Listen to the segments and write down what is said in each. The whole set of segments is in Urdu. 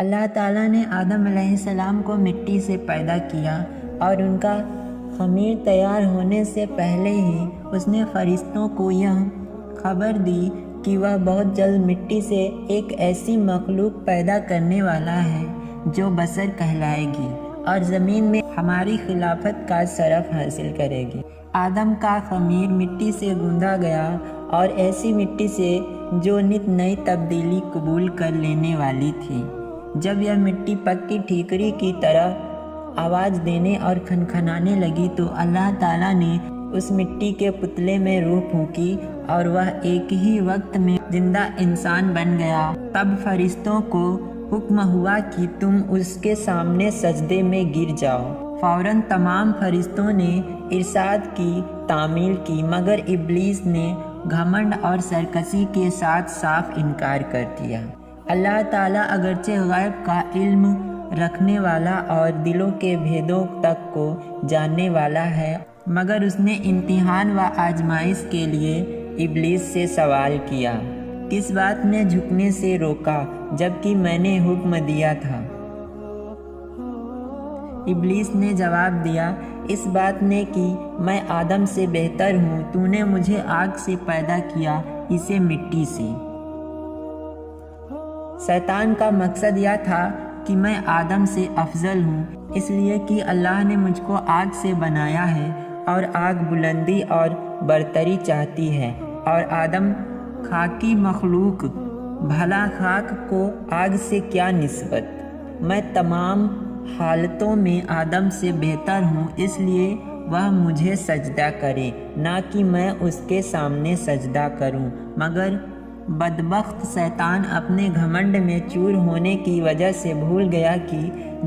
اللہ تعالیٰ نے آدم علیہ السلام کو مٹی سے پیدا کیا اور ان کا خمیر تیار ہونے سے پہلے ہی اس نے فرشتوں کو یہ خبر دی کہ وہ بہت جلد مٹی سے ایک ایسی مخلوق پیدا کرنے والا ہے جو بشر کہلائے گی اور زمین میں ہماری خلافت کا شرف حاصل کرے گی۔ آدم کا خمیر مٹی سے گوندھا گیا اور ایسی مٹی سے جو نت نئی تبدیلی قبول کر لینے والی تھی۔ جب یہ مٹی پکی ٹھیکری کی طرح آواز دینے اور کھنکھنانے لگی تو اللہ تعالیٰ نے اس مٹی کے پتلے میں روح پھونکی اور وہ ایک ہی وقت میں زندہ انسان بن گیا۔ تب فرشتوں کو حکم ہوا کہ تم اس کے سامنے سجدے میں گر جاؤ۔ فوراً تمام فرشتوں نے ارشاد کی تعمیل کی، مگر ابلیس نے گھمنڈ اور سرکشی کے ساتھ صاف انکار کر دیا۔ اللہ تعالیٰ اگرچہ غیب کا علم رکھنے والا اور دلوں کے بھیدوں تک کو جاننے والا ہے، مگر اس نے امتحان و آزمائش کے لیے ابلیس سے سوال کیا، کس بات نے جھکنے سے روکا جبکہ میں نے حکم دیا تھا؟ ابلیس نے جواب دیا، اس بات نے کہ میں آدم سے بہتر ہوں، تو نے مجھے آگ سے پیدا کیا، اسے مٹی سے۔ شیطان کا مقصد یہ تھا کہ میں آدم سے افضل ہوں، اس لیے کہ اللہ نے مجھ کو آگ سے بنایا ہے اور آگ بلندی اور برتری چاہتی ہے، اور آدم خاکی مخلوق، بھلا خاک کو آگ سے کیا نسبت؟ میں تمام حالتوں میں آدم سے بہتر ہوں، اس لیے وہ مجھے سجدہ کرے، نہ کہ میں اس کے سامنے سجدہ کروں۔ مگر بدبخت شیطان اپنے گھمنڈ میں چور ہونے کی وجہ سے بھول گیا کہ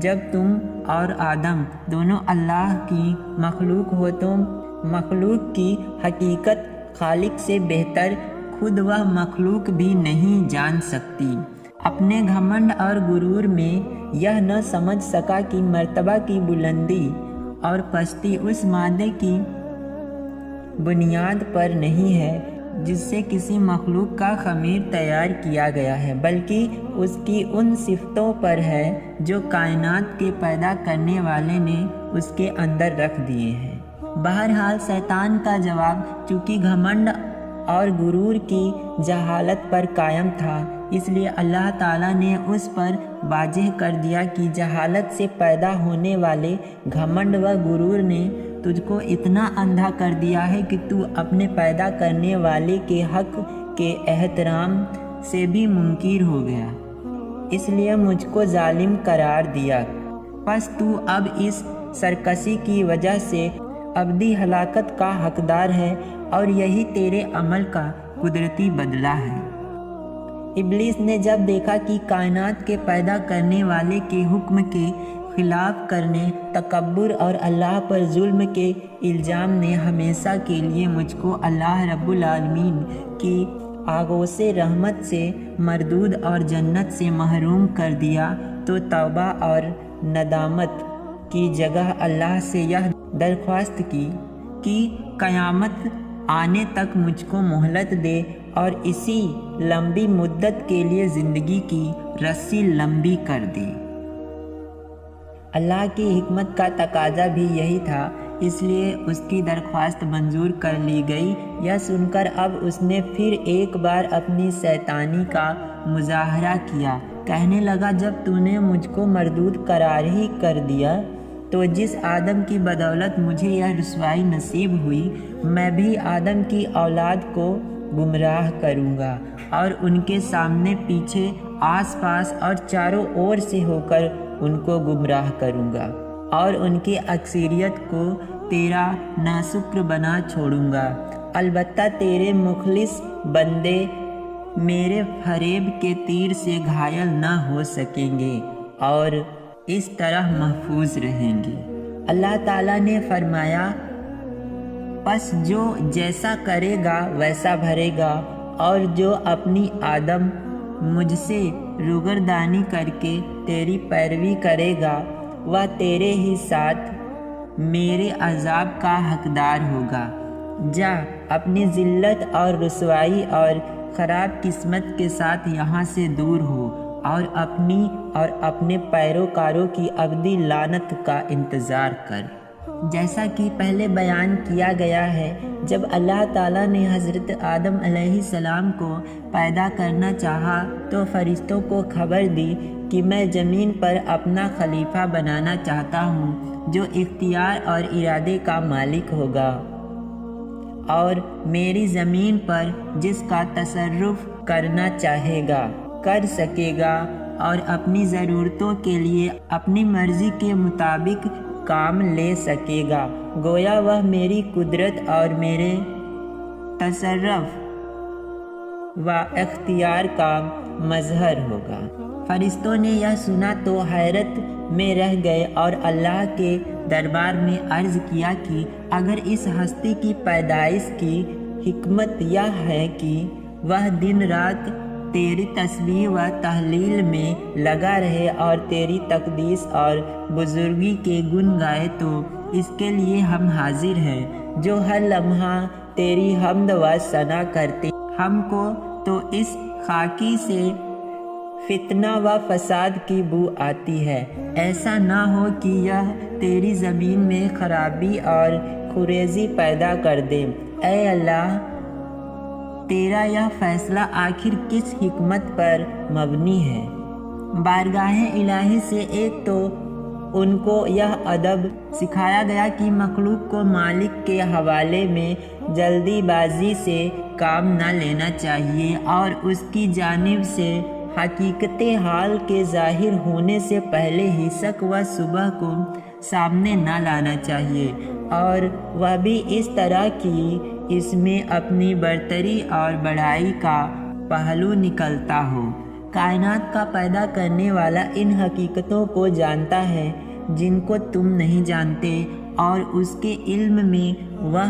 جب تم اور آدم دونوں اللہ کی مخلوق ہو تو مخلوق کی حقیقت خالق سے بہتر خود وہ مخلوق بھی نہیں جان سکتی۔ اپنے گھمنڈ اور غرور میں یہ نہ سمجھ سکا کہ مرتبہ کی بلندی اور پستی اس مادے کی بنیاد پر نہیں ہے جس سے کسی مخلوق کا خمیر تیار کیا گیا ہے، بلکہ اس کی ان صفتوں پر ہے جو کائنات کے پیدا کرنے والے نے اس کے اندر رکھ دیے ہیں۔ بہرحال شیطان کا جواب چونکہ گھمنڈ اور غرور کی جہالت پر قائم تھا، اس لیے اللہ تعالیٰ نے اس پر واضح کر دیا کہ جہالت سے پیدا ہونے والے گھمنڈ و غرور نے تجھ کو اتنا اندھا کر دیا ہے کہ تو اپنے پیدا کرنے والے کے حق کے احترام سے بھی منکر ہو گیا، اس لیے مجھ کو ظالم قرار دیا۔ پس تو اب اس سرکشی کی وجہ سے ابدی ہلاکت کا حقدار ہے اور یہی تیرے عمل کا قدرتی بدلہ ہے۔ ابلیس نے جب دیکھا کہ کائنات کے پیدا کرنے والے کے حکم کے خلاف کرنے، تکبر اور اللہ پر ظلم کے الزام نے ہمیشہ کے لیے مجھ کو اللہ رب العالمین کی آغوش رحمت سے مردود اور جنت سے محروم کر دیا، تو توبہ اور ندامت کی جگہ اللہ سے یہ درخواست کی کہ قیامت آنے تک مجھ کو مہلت دے اور اسی لمبی مدت کے لیے زندگی کی رسی لمبی کر دے۔ اللہ کی حکمت کا تقاضا بھی یہی تھا، اس لیے اس کی درخواست منظور کر لی گئی۔ یہ سن کر اب اس نے پھر ایک بار اپنی شیطانی کا مظاہرہ کیا، کہنے لگا، جب تو نے مجھ کو مردود قرار ہی کر دیا تو جس آدم کی بدولت مجھے یہ رسوائی نصیب ہوئی، میں بھی آدم کی اولاد کو گمراہ کروں گا اور ان کے سامنے پیچھے آس پاس اور چاروں اور سے ہو کر ان کو گمراہ کروں گا اور ان کی اکثریت کو تیرا ناشکر بنا چھوڑوں گا۔ البتہ تیرے مخلص بندے میرے فریب کے تیر سے گھائل نہ ہو سکیں گے اور اس طرح محفوظ رہیں گے۔ اللہ تعالیٰ نے فرمایا، پس جو جیسا کرے گا ویسا بھرے گا، اور جو اپنی آدم مجھ سے روگردانی کر کے تیری پیروی کرے گا وہ تیرے ہی ساتھ میرے عذاب کا حقدار ہوگا۔ جا اپنی ذلت اور رسوائی اور خراب قسمت کے ساتھ یہاں سے دور ہو اور اپنے پیروکاروں کی ابدی لعنت کا انتظار کر۔ جیسا کہ پہلے بیان کیا گیا ہے، جب اللہ تعالیٰ نے حضرت آدم علیہ السلام کو پیدا کرنا چاہا تو فرشتوں کو خبر دی کہ میں زمین پر اپنا خلیفہ بنانا چاہتا ہوں جو اختیار اور ارادے کا مالک ہوگا اور میری زمین پر جس کا تصرف کرنا چاہے گا کر سکے گا اور اپنی ضرورتوں کے لیے اپنی مرضی کے مطابق کام لے سکے گا، گویا وہ میری قدرت اور میرے تصرف و اختیار کا مظہر ہوگا۔ فرشتوں نے یہ سنا تو حیرت میں رہ گئے اور اللہ کے دربار میں عرض کیا کہ اگر اس ہستی کی پیدائش کی حکمت یہ ہے کہ وہ دن رات تیری تسبیح و تحلیل میں لگا رہے اور تیری تقدیس اور بزرگی کے گن گائے تو اس کے لیے ہم حاضر ہیں جو ہر لمحہ تیری حمد و ثنا کرتے۔ ہم کو تو اس خاکی سے فتنہ و فساد کی بو آتی ہے، ایسا نہ ہو کہ یہ تیری زمین میں خرابی اور خریزی پیدا کر دے۔ اے اللہ، تیرا یہ فیصلہ آخر کس حکمت پر مبنی ہے؟ بارگاہ الہی سے ایک تو ان کو یہ ادب سکھایا گیا کہ مخلوق کو مالک کے حوالے میں جلدی بازی سے کام نہ لینا چاہیے اور اس کی جانب سے حقیقت حال کے ظاہر ہونے سے پہلے ہی شک و شبہ کو سامنے نہ لانا چاہیے، اور وہ بھی اس طرح کہ اس میں اپنی برتری اور بڑائی کا پہلو نکلتا ہو۔ کائنات کا پیدا کرنے والا ان حقیقتوں کو جانتا ہے جن کو تم نہیں جانتے، اور اس کے علم میں وہ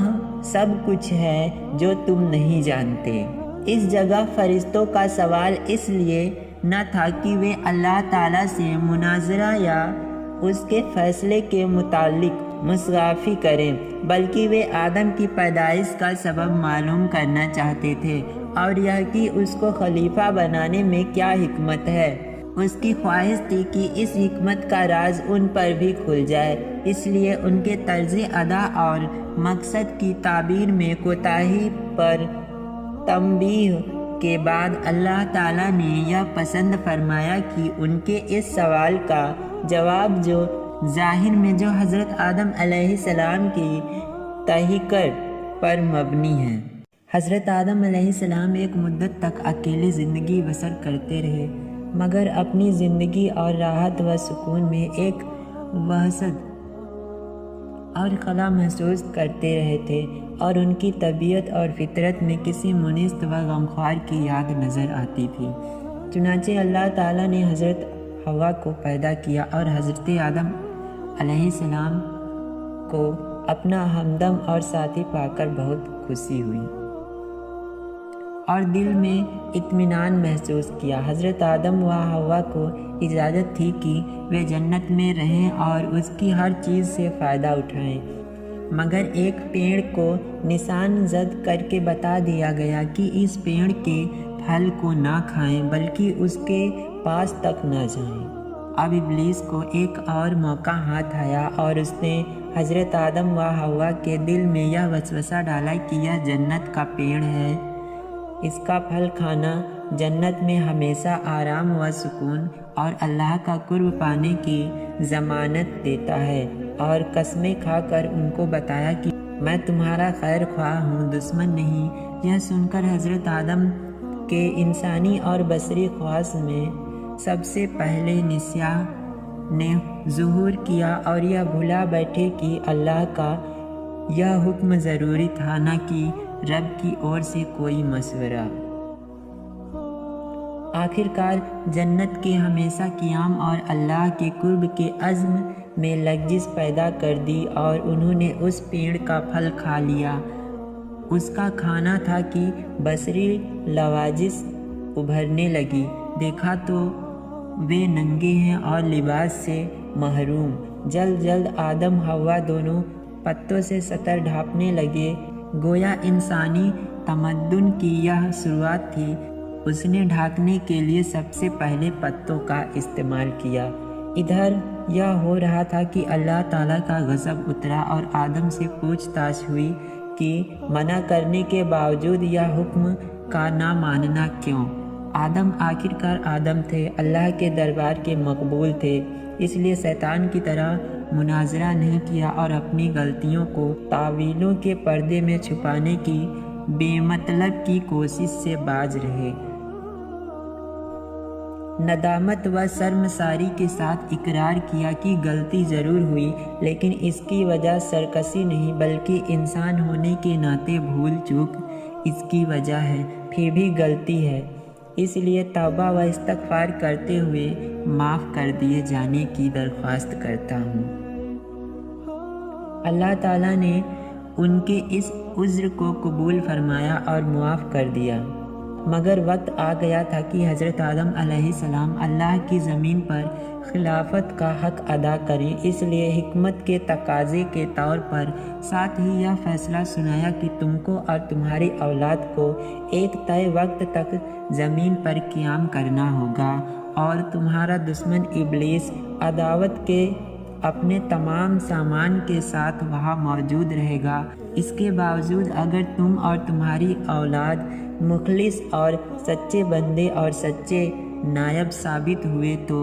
سب کچھ ہے جو تم نہیں جانتے۔ اس جگہ فرشتوں کا سوال اس لیے نہ تھا کہ وہ اللہ تعالیٰ سے مناظرہ یا اس کے فیصلے کے متعلق مصغافی کریں، بلکہ وہ آدم کی پیدائش کا سبب معلوم کرنا چاہتے تھے اور یہ کہ اس کو خلیفہ بنانے میں کیا حکمت ہے۔ اس کی خواہش تھی کہ اس حکمت کا راز ان پر بھی کھل جائے، اس لیے ان کے طرز ادا اور مقصد کی تعبیر میں کوتاہی پر تنبیہ کے بعد اللہ تعالیٰ نے یہ پسند فرمایا کہ ان کے اس سوال کا جواب جو ظاہر میں جو حضرت آدم علیہ السلام کی تحقیق پر مبنی ہے۔ حضرت آدم علیہ السلام ایک مدت تک اکیلے زندگی بسر کرتے رہے، مگر اپنی زندگی اور راحت و سکون میں ایک وحشت اور خلا محسوس کرتے رہے تھے، اور ان کی طبیعت اور فطرت میں کسی منست و غمخوار کی یاد نظر آتی تھی۔ چنانچہ اللہ تعالیٰ نے حضرت حوا کو پیدا کیا اور حضرت آدم علیہ السلام کو اپنا ہمدم اور ساتھی پا کر بہت خوشی ہوئی اور دل میں اطمینان محسوس کیا۔ حضرت آدم و حوا کو اجازت تھی کہ وہ جنت میں رہیں اور اس کی ہر چیز سے فائدہ اٹھائیں، مگر ایک پیڑ کو نشان زد کر کے بتا دیا گیا کہ اس پیڑ کے پھل کو نہ کھائیں بلکہ اس کے پاس تک نہ جائیں۔ اب ابلیس کو ایک اور موقع ہاتھ آیا اور اس نے حضرت آدم و حوا کے دل میں یہ وسوسہ ڈالا کہ یہ جنت کا پیڑ ہے، اس کا پھل کھانا جنت میں ہمیشہ آرام و سکون اور اللہ کا قرب پانے کی ضمانت دیتا ہے، اور قسمیں کھا کر ان کو بتایا کہ میں تمہارا خیر خواہ ہوں، دشمن نہیں۔ یہ سن کر حضرت آدم کے انسانی اور بشری خواص میں سب سے پہلے نسیان نے ظہور کیا اور یہ بھلا بیٹھے کہ اللہ کا یہ حکم ضروری تھا، نہ کہ رب کی اور سے کوئی مشورہ۔ آخرکار جنت کے ہمیشہ قیام اور اللہ کے قرب کے عزم میں لغزش پیدا کر دی اور انہوں نے اس پیڑ کا پھل کھا لیا۔ اس کا کھانا تھا کہ بصری لواجس ابھرنے لگی، دیکھا تو وہ ننگے ہیں اور لباس سے محروم۔ جلد جلد آدم حوا دونوں پتوں سے سطر ڈھانپنے لگے، گویا انسانی تمدن کی یہ شروعات تھی۔ اس نے ڈھانکنے کے لیے سب سے پہلے پتوں کا استعمال کیا۔ ادھر یہ ہو رہا تھا کہ اللہ تعالیٰ کا غضب اترا اور آدم سے پوچھ تاچھ ہوئی کہ منع کرنے کے باوجود یہ حکم کا نہ ماننا کیوں؟ آدم آخرکار آدم تھے، اللہ کے دربار کے مقبول تھے، اس لیے شیطان کی طرح مناظرہ نہیں کیا اور اپنی غلطیوں کو تعویلوں کے پردے میں چھپانے کی بے مطلب کی کوشش سے باز رہے۔ ندامت و شرمساری کے ساتھ اقرار کیا کہ غلطی ضرور ہوئی، لیکن اس کی وجہ سرکشی نہیں بلکہ انسان ہونے کے ناطے بھول چوک اس کی وجہ ہے، پھر بھی غلطی ہے، اس لیے توبہ و استغفار کرتے ہوئے معاف کر دیے جانے کی درخواست کرتا ہوں۔ اللہ تعالیٰ نے ان کے اس عذر کو قبول فرمایا اور معاف کر دیا، مگر وقت آ گیا تھا کہ حضرت آدم علیہ السلام اللہ کی زمین پر خلافت کا حق ادا کریں، اس لیے حکمت کے تقاضے کے طور پر ساتھ ہی یہ فیصلہ سنایا کہ تم کو اور تمہاری اولاد کو ایک طے وقت تک زمین پر قیام کرنا ہوگا اور تمہارا دشمن ابلیس عداوت کے اپنے تمام سامان کے ساتھ وہاں موجود رہے گا۔ اس کے باوجود اگر تم اور تمہاری اولاد مخلص اور سچے بندے اور سچے نائب ثابت ہوئے تو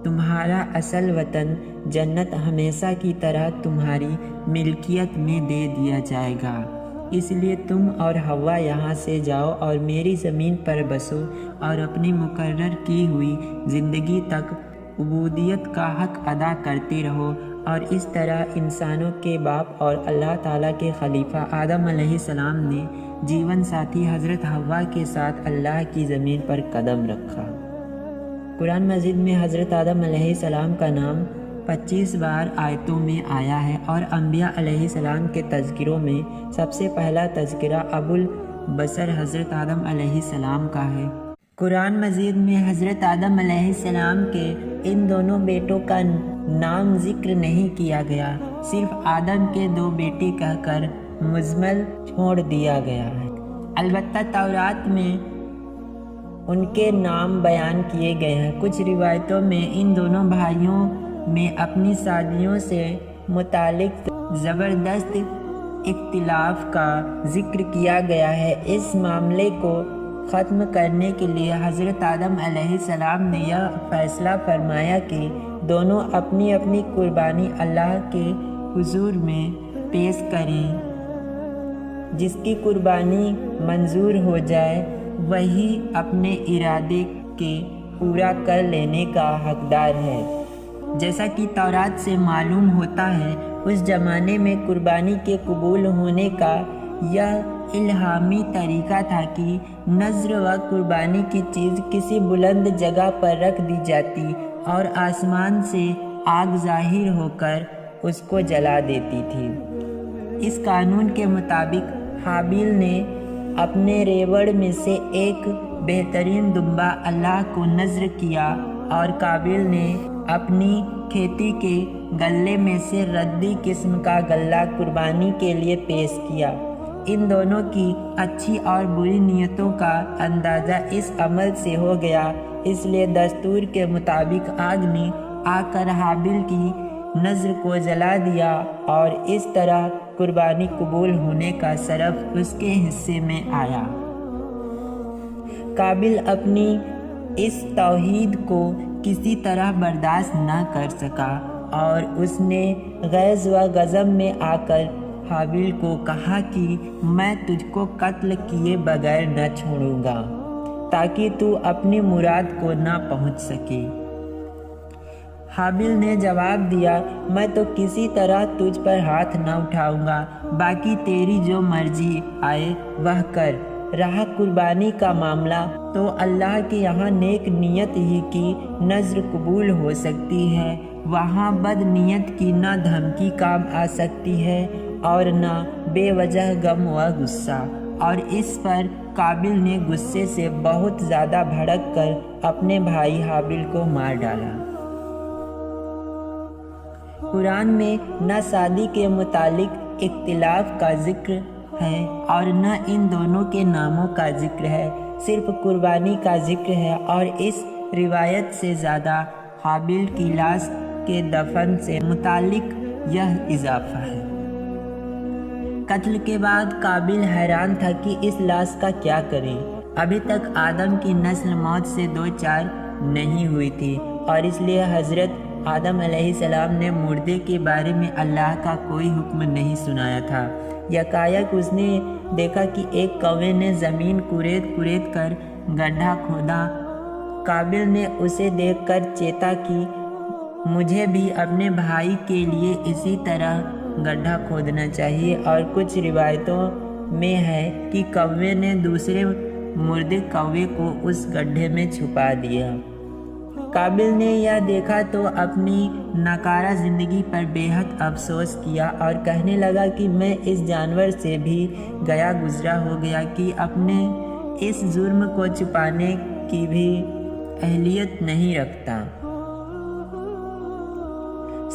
تمہارا اصل وطن جنت ہمیشہ کی طرح تمہاری ملکیت میں دے دیا جائے گا، اس لیے تم اور حوا یہاں سے جاؤ اور میری زمین پر بسو اور اپنی مقرر کی ہوئی زندگی تک عبودیت کا حق ادا کرتے رہو، اور اس طرح انسانوں کے باپ اور اللہ تعالیٰ کے خلیفہ آدم علیہ السلام نے جیون ساتھی حضرت حوا کے ساتھ اللہ کی زمین پر قدم رکھا۔ قرآن مجید میں حضرت آدم علیہ السلام کا نام 25 بار آیتوں میں آیا ہے، اور انبیاء علیہ السلام کے تذکروں میں سب سے پہلا تذکرہ ابو البشر حضرت آدم علیہ السلام کا ہے۔ قرآن مجید میں حضرت آدم علیہ السلام کے ان دونوں بیٹوں کا نام ذکر نہیں کیا گیا، صرف آدم کے 2 بیٹے کہہ کر مجمل چھوڑ دیا گیا ہے۔ البتہ تورات میں ان کے نام بیان کیے گئے ہیں۔ کچھ روایتوں میں ان دونوں بھائیوں میں اپنی شادیوں سے متعلق زبردست اختلاف کا ذکر کیا گیا ہے۔ اس معاملے کو ختم کرنے کے لیے حضرت آدم علیہ السلام نے یہ فیصلہ فرمایا کہ دونوں اپنی اپنی قربانی اللہ کے حضور میں پیش کریں، جس کی قربانی منظور ہو جائے وہی اپنے ارادے کے پورا کر لینے کا حقدار ہے۔ جیسا کہ تورات سے معلوم ہوتا ہے، اس زمانے میں قربانی کے قبول ہونے کا یہ الہامی طریقہ تھا کہ نذر و قربانی کی چیز کسی بلند جگہ پر رکھ دی جاتی اور آسمان سے آگ ظاہر ہو کر اس کو جلا دیتی تھی۔ اس قانون کے مطابق حابیل نے اپنے ریوڑ میں سے ایک بہترین دمبا اللہ کو نذر کیا اور قابیل نے اپنی کھیتی کے غلے میں سے ردی قسم کا غلہ قربانی کے لیے پیش کیا۔ ان دونوں کی اچھی اور بری نیتوں کا اندازہ اس عمل سے ہو گیا، اس لیے دستور کے مطابق آگ نے آ کر حابیل کی نذر کو جلا دیا اور اس طرح قربانی قبول ہونے کا شرف اس کے حصے میں آیا۔ قابیل اپنی اس توحید کو کسی طرح برداشت نہ کر سکا اور اس نے غیظ و غضب میں آ کر حابیل کو کہا کہ میں تجھ کو قتل کیے بغیر نہ چھوڑوں گا تاکہ تو اپنی مراد کو نہ پہنچ سکے۔ حابیل نے جواب دیا، میں تو کسی طرح تجھ پر ہاتھ نہ اٹھاؤں گا، باقی تیری جو مرضی آئے وہ کر۔ رہا قربانی کا معاملہ تو اللہ کے یہاں نیک نیت ہی کی نذر قبول ہو سکتی ہے، وہاں بد نیت کی نہ دھمکی کام آ سکتی ہے اور نہ بے وجہ غم و غصہ، اور اس پر قابیل نے غصے سے بہت زیادہ بھڑک کر اپنے بھائی حابیل کو مار ڈالا۔ قرآن میں نہ شادی کے متعلق اختلاف کا ذکر ہے اور نہ ان دونوں کے ناموں کا ذکر ہے، صرف قربانی کا ذکر ہے، اور اس روایت سے زیادہ حابیل کی لاش کے دفن سے متعلق یہ اضافہ ہے۔ قتل کے بعد قابل حیران تھا کہ اس لاش کا کیا کریں۔ ابھی تک آدم کی نسل موت سے دوچار نہیں ہوئی تھی، اور اس لیے حضرت آدم علیہ السلام نے مردے کے بارے میں اللہ کا کوئی حکم نہیں سنایا تھا۔ یکایک اس نے دیکھا کہ ایک کوے نے زمین کریت کر گڈھا کھودا۔ قابل نے اسے دیکھ کر چیتا کہ مجھے بھی اپنے بھائی کے لیے اسی طرح گڈھا کھودنا چاہیے، اور کچھ روایتوں میں ہے کہ کوے نے دوسرے مردے کوے کو اس گڈھے میں چھپا دیا۔ قابل نے یہ دیکھا تو اپنی ناکارہ زندگی پر بے حد افسوس کیا، اور کہنے لگا کہ میں اس جانور سے بھی گیا گزرا ہو گیا کہ اپنے اس جرم کو چھپانے کی بھی اہلیت نہیں رکھتا۔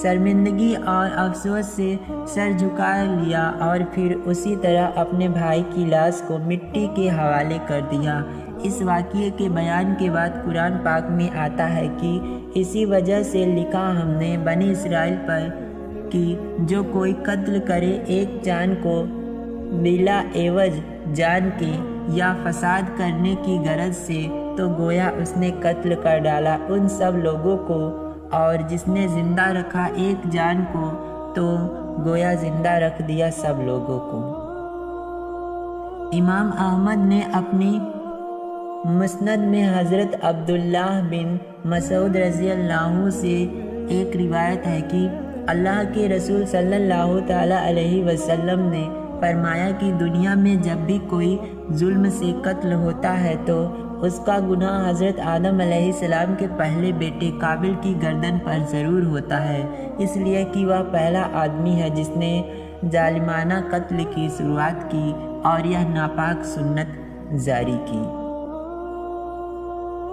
شرمندگی اور افسوس سے سر جھکا لیا، اور پھر اسی طرح اپنے بھائی کی لاش کو مٹی کے حوالے کر دیا۔ اس واقعے کے بیان کے بعد قرآن پاک میں آتا ہے کہ اسی وجہ سے لکھا ہم نے بنی اسرائیل پر کہ جو کوئی قتل کرے ایک جان کو بلا عوض جان کے یا فساد کرنے کی غرض سے، تو گویا اس نے قتل کر ڈالا ان سب لوگوں کو، اور جس نے زندہ رکھا ایک جان کو تو گویا زندہ رکھ دیا سب لوگوں کو۔ امام احمد نے اپنی مسند میں حضرت عبداللہ بن مسعود رضی اللہ عنہ سے ایک روایت ہے کہ اللہ کے رسول صلی اللہ تعالیٰ علیہ وسلم نے فرمایا کہ دنیا میں جب بھی کوئی ظلم سے قتل ہوتا ہے تو اس کا گناہ حضرت آدم علیہ السلام کے پہلے بیٹے قابل کی گردن پر ضرور ہوتا ہے، اس لیے کہ وہ پہلا آدمی ہے جس نے ظالمانہ قتل کی شروعات کی اور یہ ناپاک سنت جاری کی۔